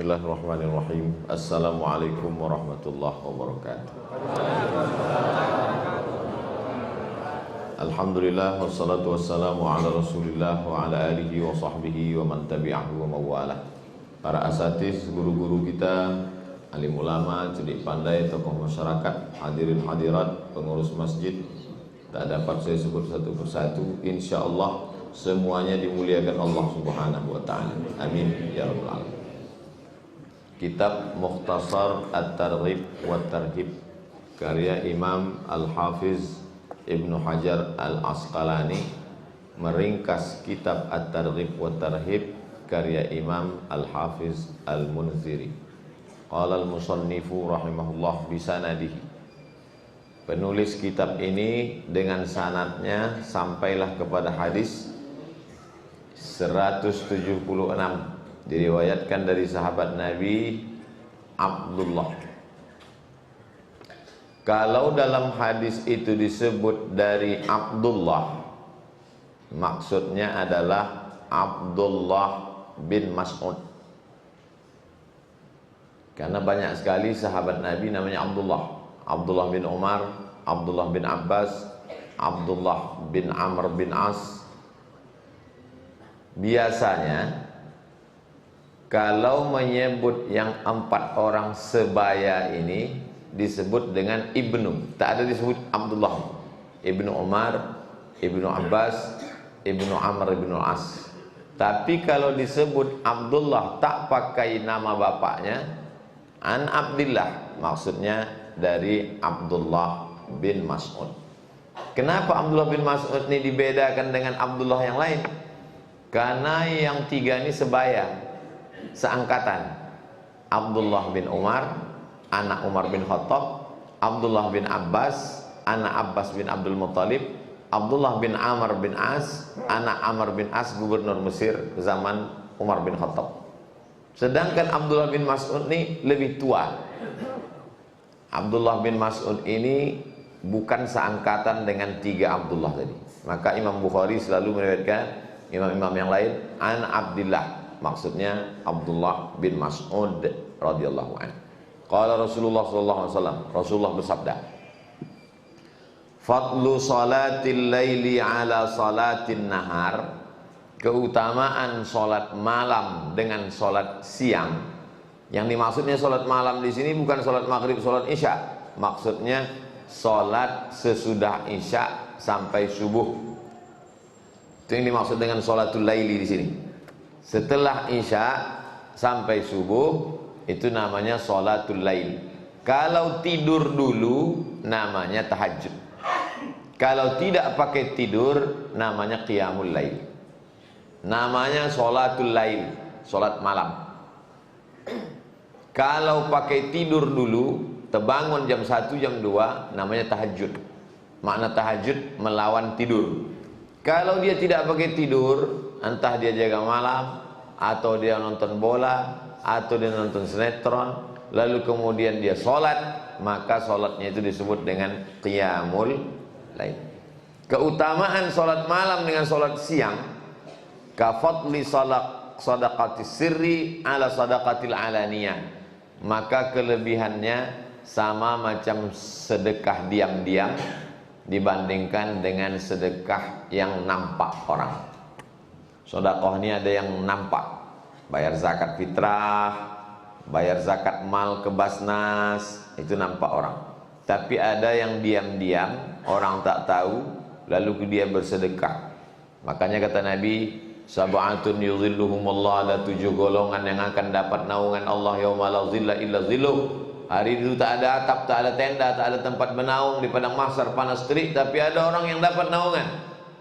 Bismillahirrahmanirrahim. Assalamualaikum warahmatullahi wabarakatuh. Alhamdulillah wassalatu wassalamu ala Rasulillah wa ala alihi wa sahbihi wa man tabi'ahu wa mawalah. Para asatiz, guru-guru kita, alim ulama, cerdik pandai, tokoh masyarakat, hadirin hadirat, pengurus masjid, tak dapat saya sebut satu persatu. Insyaallah semuanya dimuliakan Allah Subhanahu wa taala. Amin ya rabbal alamin. Kitab Mukhtasar At-Targhib wa Tarhib karya Imam Al-Hafiz Ibnu Hajar Al-Asqalani meringkas kitab At-Targhib wa Tarhib karya Imam Al-Hafiz Al-Munziri. Qala al-musannifu rahimahullah bisanadihi. Penulis kitab ini dengan sanadnya sampailah kepada hadis 176, diriwayatkan dari sahabat Nabi Abdullah. Kalau dalam hadis itu disebut dari Abdullah, maksudnya adalah Abdullah bin Mas'ud. Karena banyak sekali sahabat Nabi namanya Abdullah. Abdullah bin Umar, Abdullah bin Abbas, Abdullah bin Amr bin As. Biasanya kalau menyebut yang 4 orang sebaya ini disebut dengan Ibnu. Tak ada disebut Abdullah. Ibnu Umar, Ibnu Abbas, Ibnu Amr bin As. Tapi kalau disebut Abdullah tak pakai nama bapaknya, an Abdillah, maksudnya dari Abdullah bin Mas'ud. Kenapa Abdullah bin Mas'ud ini dibedakan dengan Abdullah yang lain? Karena yang 3 ini sebaya, seangkatan. Abdullah bin Umar, anak Umar bin Khattab, Abdullah bin Abbas, anak Abbas bin Abdul Muttalib, Abdullah bin Amr bin As, anak Amr bin As, gubernur Mesir zaman Umar bin Khattab. Sedangkan Abdullah bin Mas'ud ini lebih tua. Abdullah bin Mas'ud ini bukan seangkatan dengan 3 Abdullah tadi. Maka Imam Bukhari selalu meriwayatkan imam-imam yang lain an Abdillah, maksudnya Abdullah bin Mas'ud radhiyallahu anhu. Qala Rasulullah sallallahu alaihi wasallam, Rasulullah bersabda, fadlu salatil laili ala salatin nahar, keutamaan salat malam dengan salat siang. Yang dimaksudnya salat malam di sini bukan salat maghrib, salat isya. Maksudnya salat sesudah isya sampai subuh. Itu yang dimaksud dengan salatul laili di sini. Setelah isya sampai subuh itu namanya salatul lail. Kalau tidur dulu namanya tahajud. Kalau tidak pakai tidur namanya qiyamul lail. Namanya salatul lail, salat malam. Kalau pakai tidur dulu, terbangun jam 1, jam 2, namanya tahajud. Makna tahajud melawan tidur. Kalau dia tidak pakai tidur, entah dia jaga malam, atau dia nonton bola, atau dia nonton sinetron, lalu kemudian dia sholat, maka sholatnya itu disebut dengan qiyamul lail. Keutamaan sholat malam dengan sholat siang, kafadli sadaqatis sirri ala sadaqatil alaniyah. Maka kelebihannya sama macam sedekah diam-diam dibandingkan dengan sedekah yang nampak orang. Sedekah ini ada yang nampak, bayar zakat fitrah, bayar zakat mal ke Basnas, itu nampak orang. Tapi ada yang diam-diam, orang tak tahu, lalu dia bersedekah. Makanya kata Nabi, sab'atun yuzilluhumullah, ada 7 golongan yang akan dapat naungan Allah yauma la zilla illa zilluh. Hari itu tak ada atap, tak ada tenda, tak ada tempat bernaung di padang mahsyar panas terik, tapi ada orang yang dapat naungan.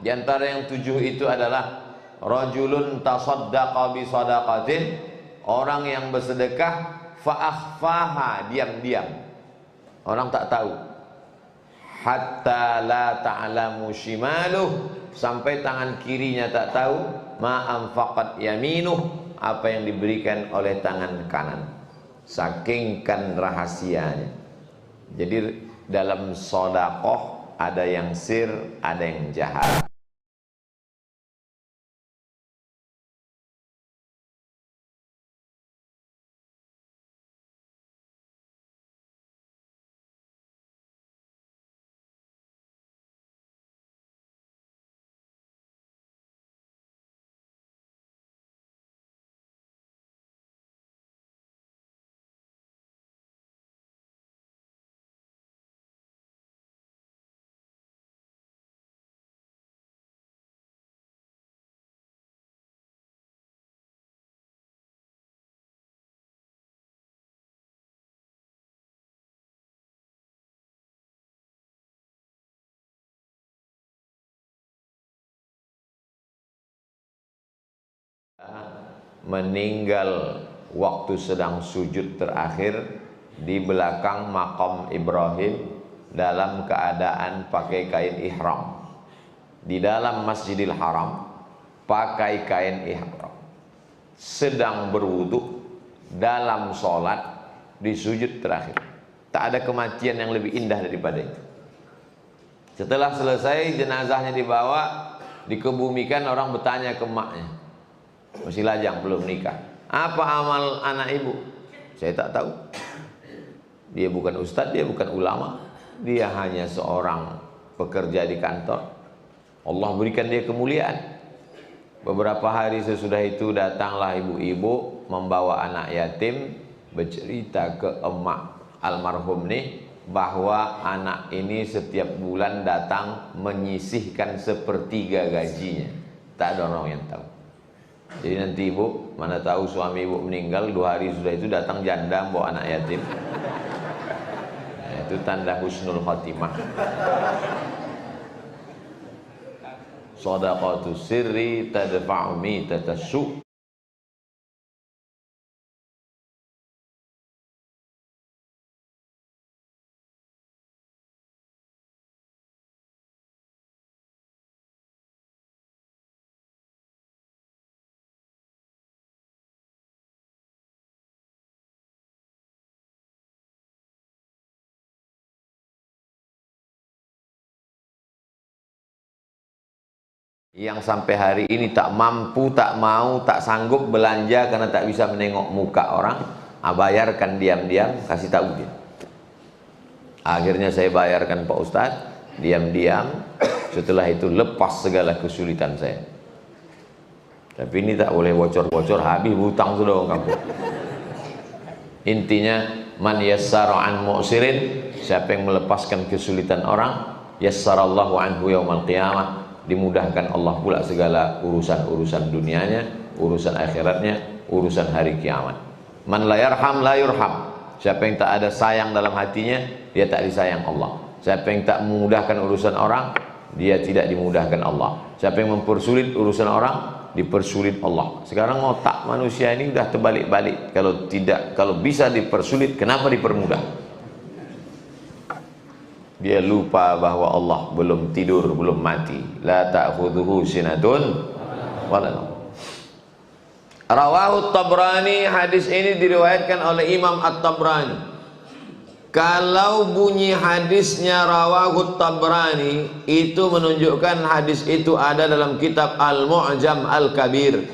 Di antara yang 7 itu adalah rajulun tasaddaqa bi sadaqatin, orang yang bersedekah fa akhfaha, diam-diam. Orang tak tahu. Hatta la ta'lamu shimaluh, sampai tangan kirinya tak tahu, ma anfaqat yaminuh, apa yang diberikan oleh tangan kanan. Sakingkan rahasianya. Jadi dalam sedekah ada yang sir, ada yang jahat. meninggal waktu sedang sujud terakhir di belakang makam Ibrahim dalam keadaan pakai kain ihram di dalam Masjidil Haram, pakai kain ihram, sedang berwudu dalam sholat di sujud terakhir. Tak ada kematian yang lebih indah daripada itu. Setelah selesai jenazahnya dibawa, dikebumikan, orang bertanya ke emaknya, masih lajang belum nikah, apa amal anak ibu? Saya tak tahu. Dia bukan ustadz, dia bukan ulama, dia hanya seorang pekerja di kantor. Allah berikan dia kemuliaan. Beberapa hari sesudah itu datanglah ibu-ibu membawa anak yatim, bercerita ke emak almarhum nih bahwa anak ini setiap bulan datang menyisihkan sepertiga gajinya. Tak ada orang yang tahu. Jadi nanti ibu, mana tahu suami ibu meninggal 2 hari sudah itu datang janda bawa anak yatim. Nah, itu tanda husnul khatimah. Shadaqatu sirri tadfa'u mitatassu. Yang sampai hari ini tak mampu, tak mau, tak sanggup belanja karena tak bisa menengok muka orang, bayarkan diam-diam, kasih tahu dia. Akhirnya saya bayarkan Pak Ustadz, diam-diam. Setelah itu lepas segala kesulitan saya. Tapi ini tak boleh bocor-bocor, habis hutang sudah orang kampung. Intinya, man yassara an mu'sirin, siapa yang melepaskan kesulitan orang, yassarallahu anhu yaumal qiyamah, dimudahkan Allah pula segala urusan-urusan dunianya, urusan akhiratnya, urusan hari kiamat. Man la yarham la yurham. Siapa yang tak ada sayang dalam hatinya, dia tak disayang Allah. Siapa yang tak memudahkan urusan orang, dia tidak dimudahkan Allah. Siapa yang mempersulit urusan orang, dipersulit Allah. Sekarang otak manusia ini sudah terbalik-balik. Kalau bisa dipersulit, kenapa dipermudah? Dia lupa bahwa Allah belum tidur, belum mati. La ta'khudhuhu sinatun wala nawm. Rawahu Tabrani, hadis ini diriwayatkan oleh Imam At-Tabrani. Kalau bunyi hadisnya rawahu Tabrani, itu menunjukkan hadis itu ada dalam kitab Al-Mu'jam Al-Kabir.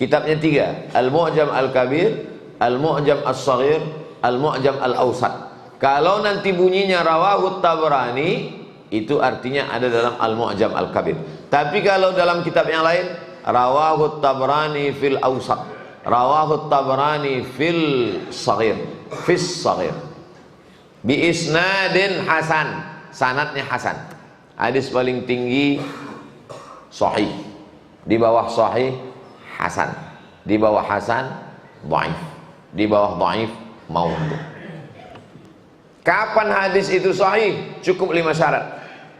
Kitabnya 3, Al-Mu'jam Al-Kabir, Al-Mu'jam As-Saghir, Al-Mu'jam Al-Awsat. Kalau nanti bunyinya rawahu Tabrani, itu artinya ada dalam Al-Mu'jam Al-Kabir. Tapi kalau dalam kitab yang lain, rawahu Tabrani fil Awsat, rawahu Tabrani fil Saghir, fis Saghir, bi isnadin hasan, sanadnya hasan. Hadis paling tinggi sahih, di bawah sahih hasan, di bawah hasan dhaif, di bawah dhaif maudhu. Kapan hadis itu sahih? Cukup 5 syarat.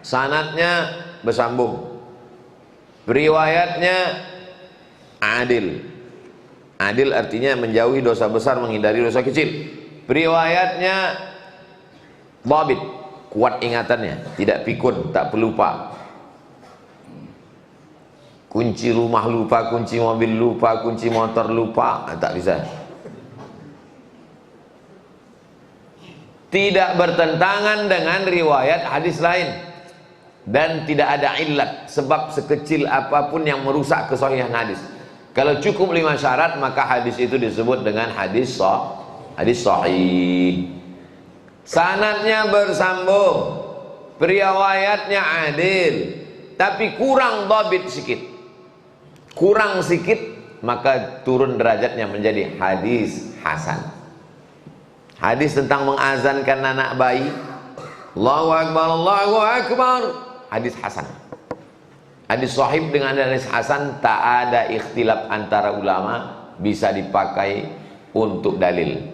Sanadnya bersambung, riwayatnya adil. Adil artinya menjauhi dosa besar, menghindari dosa kecil. Riwayatnya dhabit, kuat ingatannya, tidak pikun, tak pelupa. Kunci rumah lupa, kunci mobil lupa, kunci motor lupa, tak bisa. Tidak bertentangan dengan riwayat hadis lain, dan tidak ada illat, sebab sekecil apapun yang merusak kesahihan hadis. Kalau cukup 5 syarat, maka hadis itu disebut dengan hadis sahih. Sanadnya bersambung, riwayatnya adil, tapi kurang dhabit sedikit, kurang sedikit, maka turun derajatnya menjadi hadis hasan. Hadis tentang mengazankan anak bayi, Allahu Akbar, Allahu Akbar, hadis hasan. Hadis sahih dengan hadis hasan tak ada ikhtilaf antara ulama, bisa dipakai untuk dalil.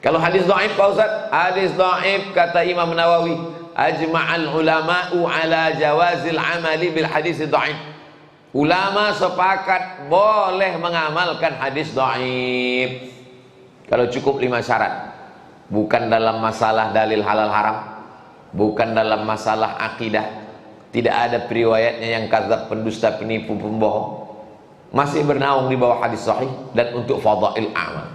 Kalau hadis dhaif Pak Ustaz, hadis dhaif kata Imam Nawawi, ajma'al ulama'u ala jawazil amali bil hadis dhaif. Ulama sepakat boleh mengamalkan hadis dhaif kalau cukup 5 syarat. Bukan dalam masalah dalil halal haram, bukan dalam masalah akidah, tidak ada periwayatnya yang kadzab, pendusta, penipu, pembohong, masih bernaung di bawah hadis sahih, dan untuk fadail amal.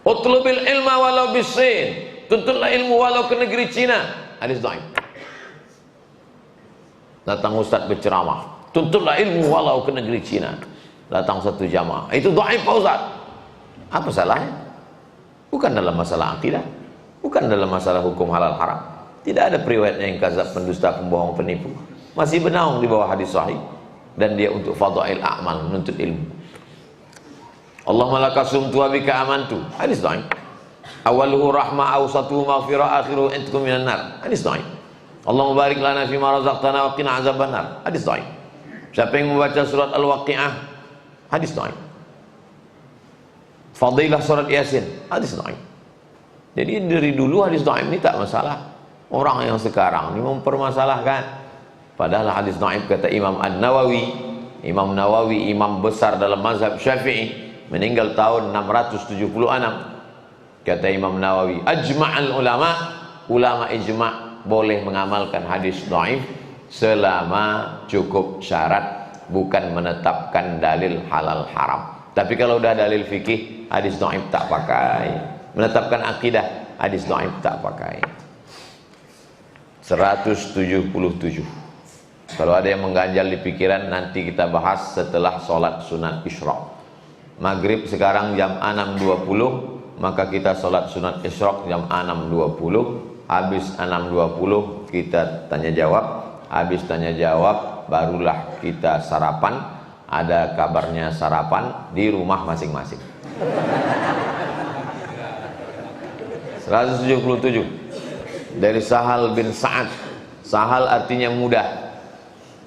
Utlubil ilma walau bisin, tuntutlah ilmu walau ke negeri Cina, hadis dhaif. Datang ustaz berceramah, tuntutlah ilmu walau ke negeri Cina, datang satu jamaah, itu dhaif Pak Ustaz. Apa salahnya? Bukan dalam masalah akidah, bukan dalam masalah hukum halal haram, tidak ada periwayatnya yang kadzab, pendusta, pembohong, penipu, masih bernaung di bawah hadis sahih, dan dia untuk fadail a'mal, menuntut ilmu. Allahumma laka sumtu wa bika amantu, hadis dhaif. Awaluhu rahmah, awsatuhu maghfirah, akhiruhu itqum minan nar, hadis dhaif. Allahumma barik lana fima razaqtana wa qina azabannar, hadis dhaif. Siapa yang membaca surat Al-Waqi'ah, hadis dhaif. Fadilah surat Yasin, hadis dhaif. Jadi dari dulu hadis dhaif ini tak masalah. Orang yang sekarang ini mempermasalahkan. Padahal hadis dhaif, kata Imam An-Nawawi, Imam Nawawi, imam besar dalam mazhab Syafi'i, meninggal tahun 676. Kata Imam Nawawi, ajma'al ulama, ulama ijma' boleh mengamalkan hadis dhaif selama cukup syarat, bukan menetapkan dalil halal haram. Tapi kalau udah dalil fikih, hadis dhaif tak pakai. Menetapkan akidah, hadis dhaif tak pakai. 177. Kalau ada yang mengganjal di pikiran, nanti kita bahas setelah sholat sunat isyraq. Maghrib sekarang jam 6.20, maka kita sholat sunat isyraq jam 6.20. Habis 6.20 kita tanya jawab. Habis tanya jawab barulah kita sarapan. Ada kabarnya sarapan di rumah masing-masing. 177 dari Sahal bin Sa'ad. Sahal artinya mudah,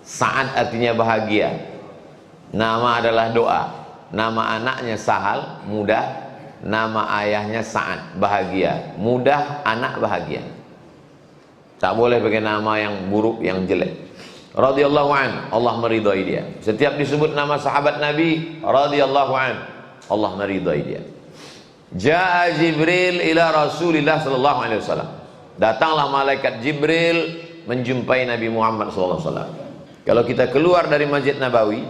Sa'ad artinya bahagia. Nama adalah doa. Nama anaknya Sahal, mudah. Nama ayahnya Sa'ad, bahagia. Mudah, anak bahagia. Tak boleh pakai nama yang buruk, yang jelek. Radhiyallahu an, Allah meridai dia. Setiap disebut nama sahabat Nabi radhiyallahu an, Allah meridai dia. Ja'a Jibril ila Rasulillah sallallahu alaihi wasallam. Datanglah malaikat Jibril menjumpai Nabi Muhammad sallallahu alaihi wasallam. Kalau kita keluar dari Masjid Nabawi,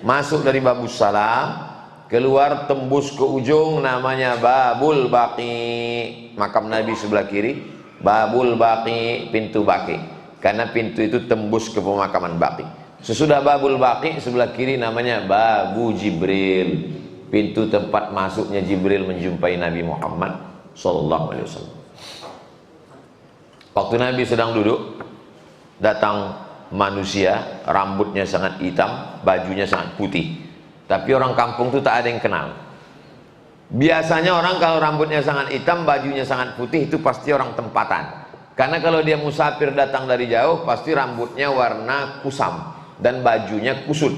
masuk dari Babus Salam, keluar tembus ke ujung, namanya Babul Baqi. Makam Nabi sebelah kiri, Babul Baqi, pintu Baqi. Karena pintu itu tembus ke pemakaman Baqi. Sesudah Babul Baqi, sebelah kiri namanya Babu Jibril, pintu tempat masuknya Jibril menjumpai Nabi Muhammad sallallahu alaihi wasallam. Waktu Nabi sedang duduk, datang manusia, rambutnya sangat hitam, bajunya sangat putih. Tapi orang kampung itu tak ada yang kenal. Biasanya orang kalau rambutnya sangat hitam, bajunya sangat putih, itu pasti orang tempatan. Karena kalau dia musafir datang dari jauh, pasti rambutnya warna kusam dan bajunya kusut.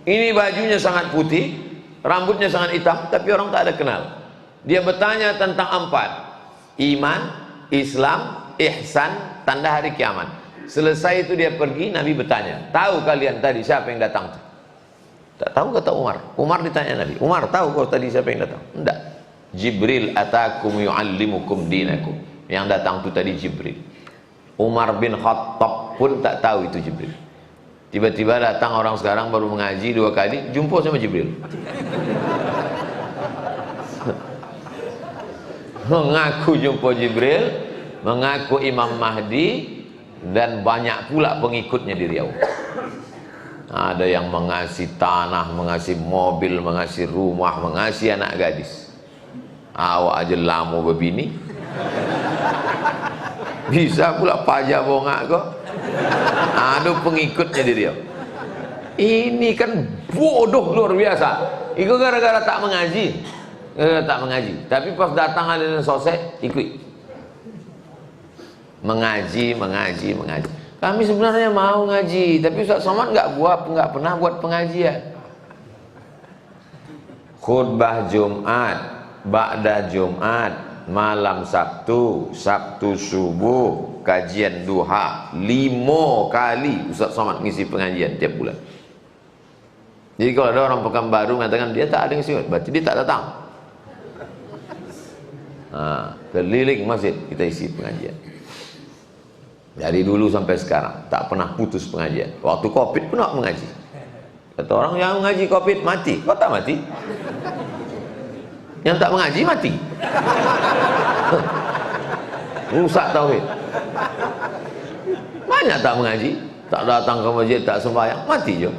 Ini bajunya sangat putih, rambutnya sangat hitam, tapi orang tak ada kenal. Dia bertanya tentang 4: iman, Islam, ihsan, tanda hari kiamat. Selesai itu dia pergi, Nabi bertanya, tahu kalian tadi siapa yang datang? Tak tahu, kata Umar. Umar ditanya Nabi, Umar tahu kau tadi siapa yang datang? Enggak. Jibril atakum yu'allimukum dinakum. Yang datang itu tadi Jibril. Umar bin Khattab pun tak tahu itu Jibril. Tiba-tiba datang orang sekarang baru mengaji 2 kali, jumpa sama Jibril. Mengaku jumpa Jibril, mengaku Imam Mahdi, dan banyak pula pengikutnya di Riau. Ada yang mengasih tanah, mengasih mobil, mengasih rumah, mengasih anak gadis. Awak aja lama berbini. Bisa pula pajak bongak kok. Ada pengikutnya di Riau. Ini kan bodoh luar biasa. Itu gara-gara tak mengaji. Tak mengaji. Tapi pas datang ada yang sosek, ikut. Mengaji. Kami sebenarnya mau ngaji, tapi Ustaz Somad nggak pernah buat pengajian. Khutbah Jumat, ba'da Jumat, malam Sabtu, Sabtu subuh, kajian duha, 5 kali Ustaz Somad ngisi pengajian tiap bulan. Jadi kalau ada orang Pekanbaru mengatakan dia tak ada yang siut, berarti dia tak datang. Nah, keliling masjid kita isi pengajian. Dari dulu sampai sekarang tak pernah putus pengajian. Waktu Covid pun nak mengaji. Kata orang yang mengaji Covid mati, kau tak mati? Yang tak mengaji mati. Rusak tauhid. Banyak tak mengaji, tak datang ke masjid, tak sembahyang, mati je.